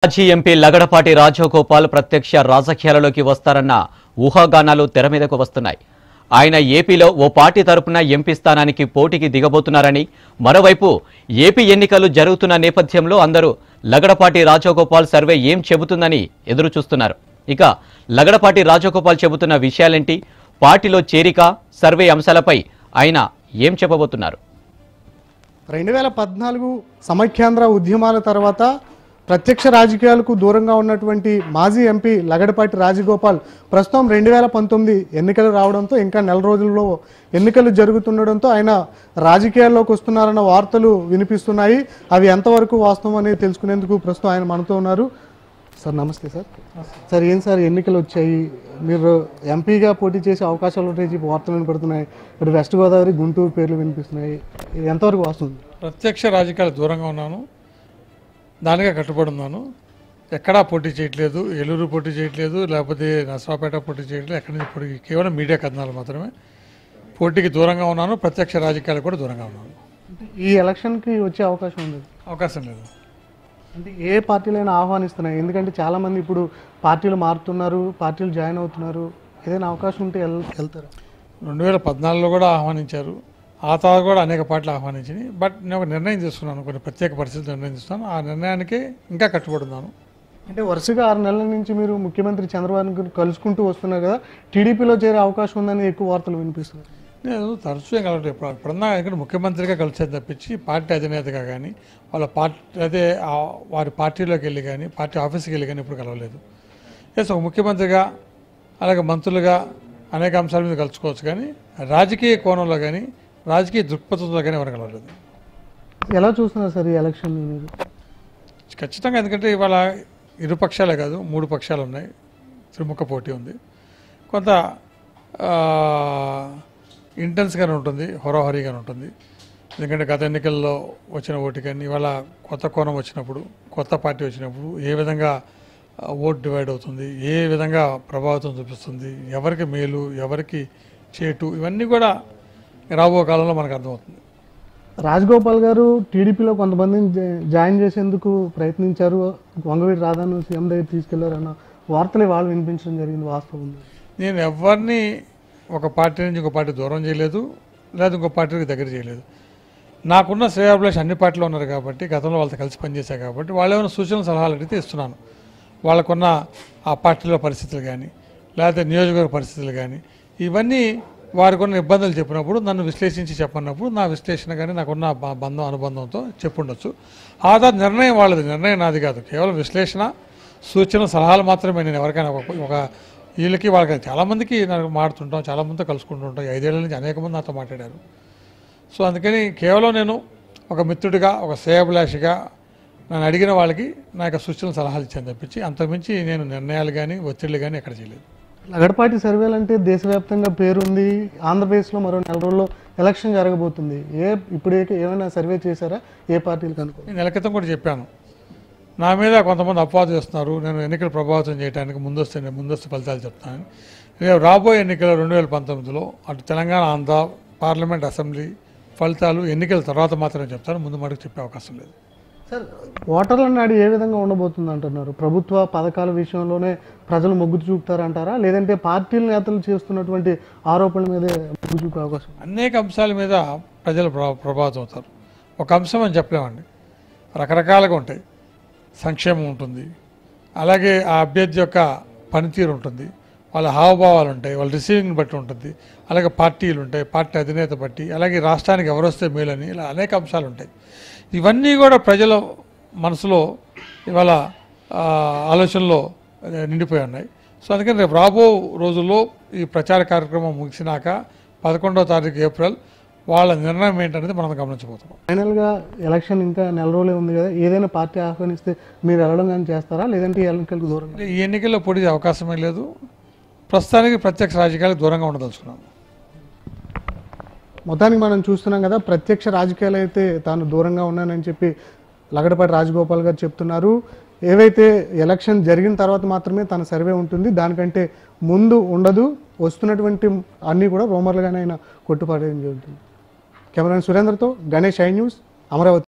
మాజీ ఎంపీ లగడపాటి రాజగోపాల్ ప్రత్యక్ష రాజకీయాలలోకి వస్తారన్న ఊహాగానాలు తెర మీదకు వస్తున్నాయి. ఆయన ఏపీలో ఓ పార్టీ తరపున ఎంపీ స్థానానికి పోటీకి దిగబోతున్నారని, మరోవైపు ఏపీ ఎన్నికలు జరుగుతున్న నేపథ్యంలో అందరూ లగడపాటి రాజగోపాల్ సర్వే ఏం చెబుతుందని ఎదురు చూస్తున్నారు. ఇక లగడపాటి రాజగోపాల్ చెబుతున్న విషయాలేంటి, పార్టీలో చేరిక, సర్వే అంశాలపై ఆయన ఏం చెప్పబోతున్నారు? 2014 సమైక్యాంధ్ర ఉద్యమాల తర్వాత ప్రత్యక్ష రాజకీయాలకు దూరంగా ఉన్నటువంటి మాజీ ఎంపీ లగడపాటి రాజగోపాల్ ప్రస్తుతం 2019 ఎన్నికలు రావడంతో ఇంకా నెల రోజుల్లో ఎన్నికలు జరుగుతుండడంతో ఆయన రాజకీయాల్లోకి వస్తున్నారన్న వార్తలు వినిపిస్తున్నాయి. అవి ఎంతవరకు వాస్తవం అనేది తెలుసుకునేందుకు ప్రస్తుతం ఆయన మనతో ఉన్నారు. సార్ నమస్తే. సార్ ఏం సార్ ఎన్నికలు వచ్చాయి, మీరు ఎంపీగా పోటీ చేసే అవకాశాలు ఉంటాయి చెప్పి వార్తలు వినపడుతున్నాయి. ఇప్పుడు వెస్ట్ గోదావరి, గుంటూరు పేర్లు వినిపిస్తున్నాయి. ఇది ఎంతవరకు వాస్తవం? ప్రత్యక్ష రాజకీయాలు దూరంగా ఉన్నాను, దానిగా కట్టుబడి ఉన్నాను. ఎక్కడా పోటీ చేయట్లేదు, ఏలూరు పోటీ చేయట్లేదు, లేకపోతే నర్సరావుపేట పోటీ చేయట్లేదు. ఎక్కడి నుంచి పోటీ, కేవలం మీడియా కథనాలు మాత్రమే. పోటీకి దూరంగా ఉన్నాను, ప్రత్యక్ష రాజకీయాలకు కూడా దూరంగా ఉన్నాను. ఈ ఎలక్షన్కి వచ్చే అవకాశం ఉంది? అవకాశం లేదు. అంటే ఏ పార్టీలైనా ఆహ్వానిస్తున్నాయి? ఎందుకంటే చాలామంది ఇప్పుడు పార్టీలు మారుతున్నారు, పార్టీలు జాయిన్ అవుతున్నారు. ఏదైనా అవకాశం ఉంటే వెళ్తారు? 2014లో కూడా ఆహ్వానించారు, ఆ తర్వాత కూడా అనేక పార్టీలు ఆహ్వానించినాయి. బట్ నేను ఒక నిర్ణయం తీసుకున్నాను, కొన్ని ప్రత్యేక పరిస్థితులు నిర్ణయం తీసుకున్నాను. ఆ నిర్ణయానికి ఇంకా కట్టుబడి ఉన్నాను. అంటే వరుసగా 6 నెలల నుంచి మీరు ముఖ్యమంత్రి చంద్రబాబు కలుసుకుంటూ వస్తున్నారు కదా, టీడీపీలో చేరే అవకాశం ఉందని ఎక్కువ వార్తలు వినిపిస్తున్నారు. నేను తరచుగా కలవటం, ఎప్పుడన్నా ఇక్కడ ముఖ్యమంత్రిగా కలిసేది తప్పించి పార్టీ అధినేతగా కానీ వాళ్ళ పార్టీ అదే వారి పార్టీలోకి వెళ్ళి కానీ పార్టీ ఆఫీస్కి వెళ్ళి కానీ ఇప్పుడు కలవలేదు. ఎస్, ఒక ముఖ్యమంత్రిగా అలాగే మంత్రులుగా అనేక అంశాల మీద కలుసుకోవచ్చు, కానీ రాజకీయ కోణంలో కానీ రాజకీయ దృక్పథంలో కానీ ఎవరు కలవలేదు. ఎలా చూస్తున్నారు సార్ ఈ ఎలక్షన్ మీరు? ఖచ్చితంగా, ఎందుకంటే ఇవాళ ఇరు పక్షాలే కాదు, 3 పక్షాలు ఉన్నాయి, త్రిముఖ పోటీ ఉంది. కొంత ఇంటెన్స్గానే ఉంటుంది, హోరాహోరీగానే ఉంటుంది. ఎందుకంటే గత ఎన్నికల్లో వచ్చిన ఓటు కానీ ఇవాళ కొత్త కోణం వచ్చినప్పుడు, కొత్త పార్టీ వచ్చినప్పుడు ఏ విధంగా ఓట్ డివైడ్ అవుతుంది, ఏ విధంగా ప్రభావితం చూపిస్తుంది, ఎవరికి మేలు, ఎవరికి చేటు, ఇవన్నీ కూడా రాబో కాలంలో మనకు అర్థమవుతుంది. రాజగోపాల్ గారు టీడీపీలో కొంతమందిని జాయిన్ చేసేందుకు ప్రయత్నించారు, వంగవీటి రాధాను సీఎం దగ్గర తీసుకెళ్లారన్న వార్తలు వాళ్ళు వినిపించడం జరిగింది, వాస్తవం ఉంది? నేను ఎవరిని ఒక పార్టీ నుంచి ఇంకో పార్టీ దూరం చేయలేదు, లేదా ఇంకో పార్టీకి దగ్గర చేయలేదు. నాకున్న శ్రేయాభిలాష్ అన్ని పార్టీలో ఉన్నారు కాబట్టి, గతంలో వాళ్ళతో కలిసి పనిచేశారు కాబట్టి, వాళ్ళు ఏమైనా సూచనలు సలహాలు అడిగితే ఇస్తున్నాను. వాళ్ళకున్న ఆ పార్టీలో పరిస్థితులు కానీ లేకపోతే నియోజకవర్గ పరిస్థితులు కానీ ఇవన్నీ వారికి ఉన్న ఇబ్బందులు చెప్పినప్పుడు, నన్ను విశ్లేషించి చెప్పన్నప్పుడు నా విశ్లేషణ కానీ నాకున్న బంధం అనుబంధంతో చెప్పుండొచ్చు. ఆ తర్వాత నిర్ణయం వాళ్ళది, నిర్ణయం నాది కాదు. కేవలం విశ్లేషణ, సూచన, సలహాలు మాత్రమే. నేను ఎవరికైనా ఒక వీళ్ళకి వాళ్ళకి చాలామందికి నాకు మాడుతుంటాం, చాలామందితో కలుసుకుంటుంటాం. 5 ఏళ్ల నుంచి అనేక మంది నాతో మాట్లాడారు. సో అందుకని కేవలం నేను ఒక మిత్రుడిగా, ఒక శ్రేయాభిలాషిగా నన్ను అడిగిన వాళ్ళకి నా యొక్క సూచనలు సలహాలు ఇచ్చాను తప్పించి అంతకుమించి నేను నిర్ణయాలు కానీ ఒత్తిళ్ళు కానీ ఎక్కడ చేయలేదు. లగడపాటి సర్వేలు అంటే దేశవ్యాప్తంగా పేరుంది. ఆంధ్రప్రదేశ్లో మరో నెల రోజుల్లో ఎలక్షన్ జరగబోతుంది. ఇప్పుడే ఏమైనా సర్వే చేశారా ఏ పార్టీలకు అనుకో? నేను నెల క్రితం కూడా చెప్పాను, నా మీద కొంతమంది అపవాదు చేస్తున్నారు, నేను ఎన్నికలు ప్రభావితం చేయడానికి ముందస్తు ఫలితాలు చెప్తాను. రేపు రాబోయే ఎన్నికలు 2019లో అటు తెలంగాణ, ఆంధ్ర పార్లమెంట్, అసెంబ్లీ ఫలితాలు ఎన్నికల తర్వాత మాత్రమే చెప్తాను, ముందు మటుకు చెప్పే అవకాశం లేదు. సార్, ఓటర్ల నాడు ఏ విధంగా ఉండబోతుంది అంటున్నారు? ప్రభుత్వ పథకాల విషయంలోనే ప్రజలు మొగ్గు చూపుతారంటారా, లేదంటే పార్టీల నేతలు చేస్తున్నటువంటి ఆరోపణల మీదే మొగ్గు చూపే అవకాశం? అనేక అంశాల మీద ప్రజలు ప్రభావితం అవుతారు. ఒక అంశం అని చెప్పలేమండి, రకరకాలుగా ఉంటాయి. సంక్షేమం ఉంటుంది, అలాగే ఆ అభ్యర్థి యొక్క పనితీరు ఉంటుంది, వాళ్ళ హావభావాలు ఉంటాయి, వాళ్ళ రిసీవింగ్ని బట్టి ఉంటుంది, అలాగే పార్టీలు ఉంటాయి, పార్టీ అధినేత బట్టి, అలాగే రాష్ట్రానికి ఎవరొస్తే మేలని, ఇలా అనేక అంశాలు ఉంటాయి. ఇవన్నీ కూడా ప్రజల మనసులో ఇవాళ ఆలోచనలో నిండిపోయి ఉన్నాయి. సో అందుకని రేపు రాబో రోజుల్లో ఈ ప్రచార కార్యక్రమం ముగిసినాక 11వ తారీఖు ఏప్రిల్ వాళ్ళ నిర్ణయం ఏంటనేది మనం గమనించబోతున్నాం. ఫైనల్గా ఎలక్షన్ ఇంకా నెల రోజులే ఉంది కదా, ఏదైనా పార్టీ ఆహ్వానిస్తే మీరు వెళ్ళడం కానీ చేస్తారా, లేదంటే ఎన్నికలకు దూరం? ఈ ఎన్నికల్లో పోటీ అవకాశమే లేదు. ప్రస్తుతానికి ప్రత్యక్ష రాజకీయాలకు దూరంగా ఉండదలుచుకున్నాను. మొత్తానికి మనం చూస్తున్నాం కదా, ప్రత్యక్ష రాజకీయాలు అయితే తాను దూరంగా ఉన్నానని చెప్పి లగడపాటి రాజగోపాల్ గారు చెప్తున్నారు. ఏవైతే ఎలక్షన్ జరిగిన తర్వాత మాత్రమే తన సర్వే ఉంటుంది, దానికంటే ముందు ఉండదు. వస్తున్నటువంటి అన్నీ కూడా రూమర్లుగానే ఆయన కొట్టుపడేయడం జరుగుతుంది. కెమెరామెన్ సురేంద్రతో గణేష్, ఐ న్యూస్, అమరావతి.